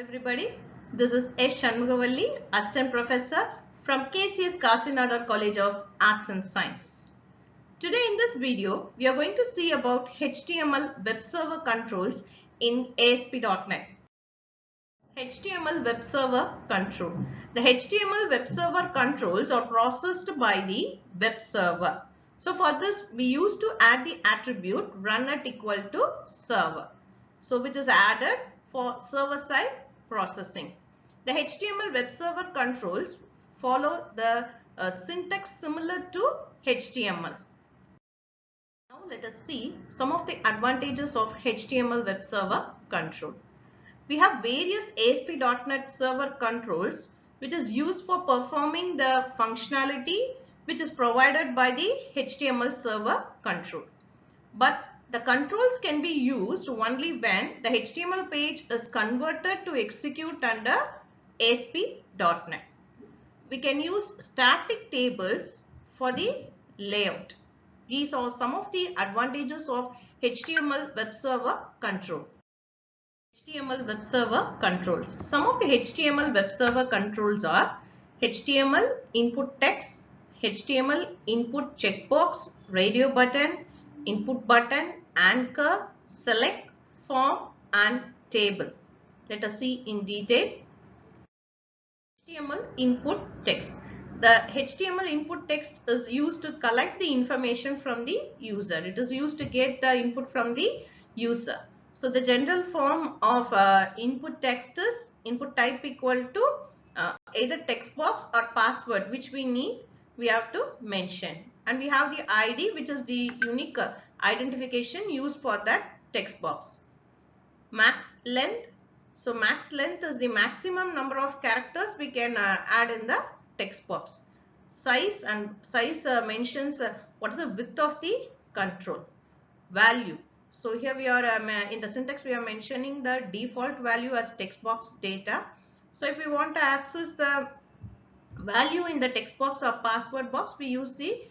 Hello everybody, this is S. Shanmugavalli, Assistant Professor from KCS Kasinada College of Arts and Science. Today in this video, we are going to see about HTML web server controls in ASP.NET. HTML web server control. The HTML web server controls are processed by the web server. So for this, we used to add the attribute run at equal to server. So which is added for server side processing. The HTML web server controls follow the syntax similar to HTML. Now let us see some of the advantages of HTML web server control. We have various ASP.NET server controls which is used for performing the functionality which is provided by the HTML server control. But the controls can be used only when the HTML page is converted to execute under ASP.NET. We can use static tables for the layout. These are some of the advantages of HTML web server control. HTML web server controls. Some of the HTML web server controls are HTML input text, HTML input checkbox, radio button, input button, anchor, select, form and table. Let us see in detail. HTML input text. The HTML input text is used to collect the information from the user. It is used to get the input from the user. So the general form of input text is input type equal to either text box or password which we have to mention. And we have the ID which is the unique identification used for that text box. Max length. So max length is the maximum number of characters we can add in the text box. Size and size mentions what is the width of the control. Value. So here we are in the syntax we are mentioning the default value as text box data. So if we want to access the value in the text box or password box, we use the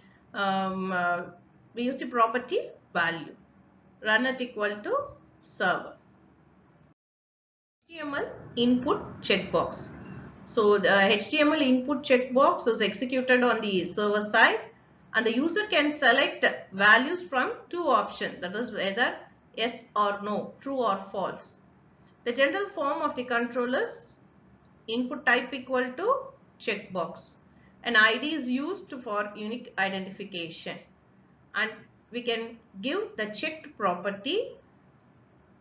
property value. Run at equal to server. HTML input checkbox. So the HTML input checkbox is executed on the server side and the user can select values from two options, that is whether yes or no, true or false. The general form of the control is input type equal to checkbox. An ID is used for unique identification and we can give the checked property.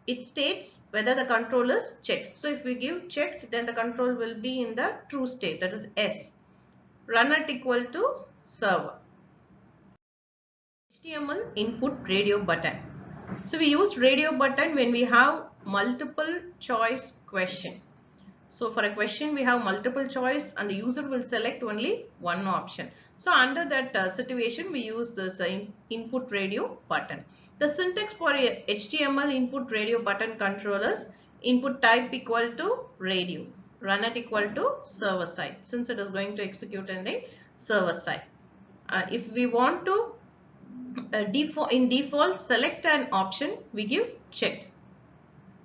It states whether the control is checked. So if we give checked, then the control will be in the true state, that is S. Run at equal to server. HTML input radio button. So we use radio button when we have multiple choice question. So for a question we have multiple choice and the user will select only one option. So under that situation we use this input radio button. The syntax for a HTML input radio button control is input type equal to radio. Run at equal to server side since it is going to execute in the server side. If we want to in default select an option, we give checked.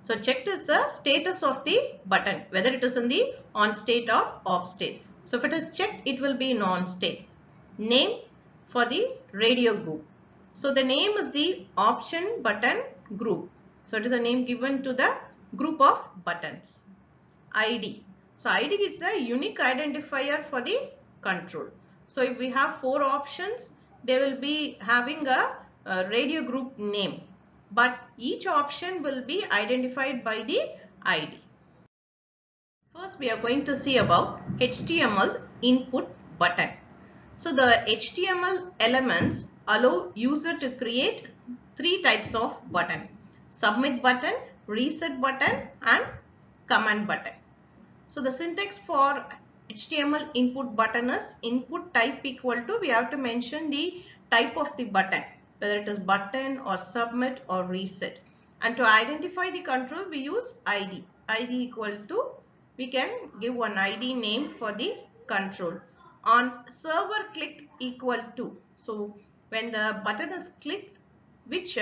So checked is the status of the button, whether it is in the on state or off state. So if it is checked, it will be in on state. Name for the radio group. So the name is the option button group. So it is a name given to the group of buttons. ID. So ID is a unique identifier for the control. So if we have four options, they will be having a radio group name. But each option will be identified by the ID. First we are going to see about HTML input button. So the HTML elements allow user to create three types of button. Submit button, reset button and command button. So the syntax for HTML input button is input type equal to, we have to mention the type of the button, whether it is button or submit or reset. And to identify the control we use ID. ID equal to, we can give one ID name for the control. On server clicked equal to, so when the button is clicked, which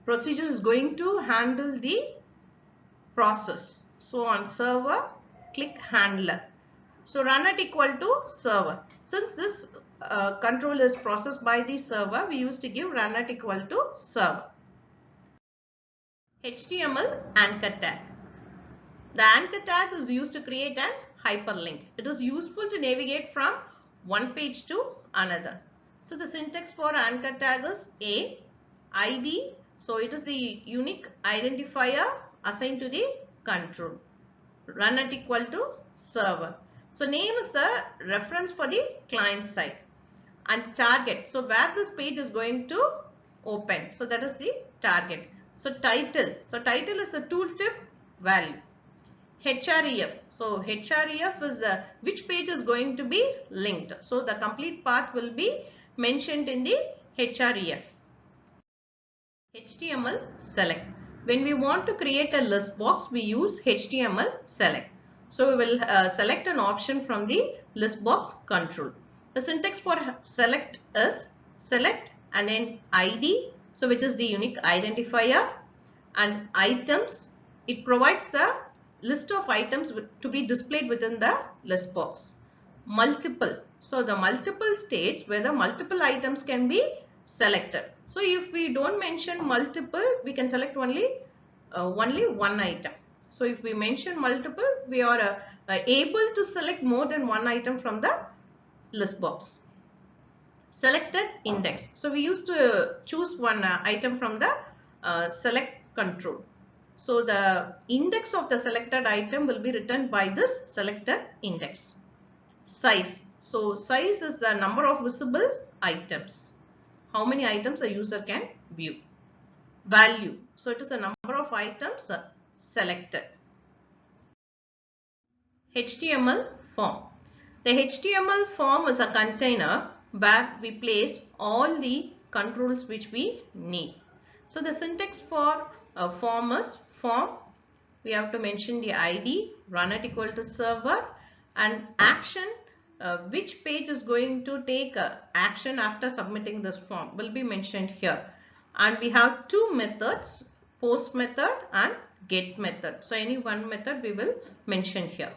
procedure is going to handle the process. So on server, click handler. So run at equal to server. Since this control is processed by the server, we used to give run at equal to server. HTML anchor tag. The anchor tag is used to create an hyperlink. It is useful to navigate from one page to another. So the syntax for anchor tag is A, ID. So it is the unique identifier assigned to the control. Run at equal to server. So name is the reference for the client side. And target. So where this page is going to open. So that is the target. So title. So title is the tooltip value. href. So href is which page is going to be linked. So the complete path will be mentioned in the href. HTML select. When we want to create a list box, we use HTML select. So we will select an option from the list box control. The syntax for select is select and then ID, so which is the unique identifier, and items. It provides the list of items to be displayed within the list box. Multiple. So the multiple states where the multiple items can be selected. So if we don't mention multiple, we can select only one item. So if we mention multiple, we are able to select more than one item from the list box. Selected index. So we used to choose one item from the select control. So the index of the selected item will be written by this selected index. Size. So size is the number of visible items. How many items a user can view. Value. So it is the number of items selected. HTML form. The HTML form is a container where we place all the controls which we need. So the syntax for a form is form. We have to mention the ID, run at equal to server, and action. Which page is going to take action after submitting this form will be mentioned here. And we have two methods, post method and get method. So any one method we will mention here.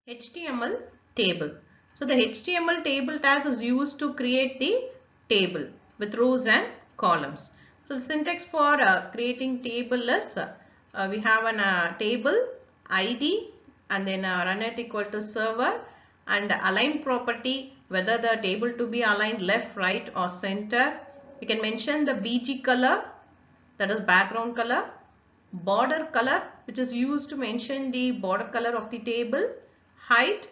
HTML table. So the HTML table tag is used to create the table with rows and columns. So the syntax for creating table is we have an table ID and then run at equal to server, and align property, whether the table to be aligned left, right or center. We can mention the BG color, that is background color, border color, which is used to mention the border color of the table, height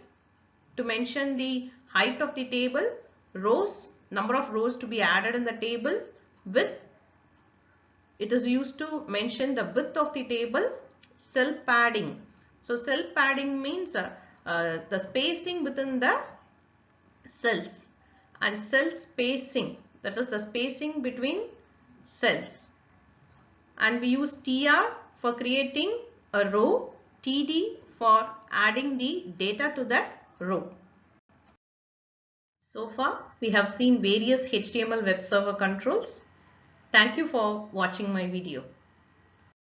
to mention the height of the table, rows, number of rows to be added in the table, width, it is used to mention the width of the table, cell padding. So cell padding means the spacing within the cells, and cell spacing, that is the spacing between cells. And we use TR for creating a row, TD for adding the data to that row. So far we have seen various HTML web server controls. Thank you for watching my video.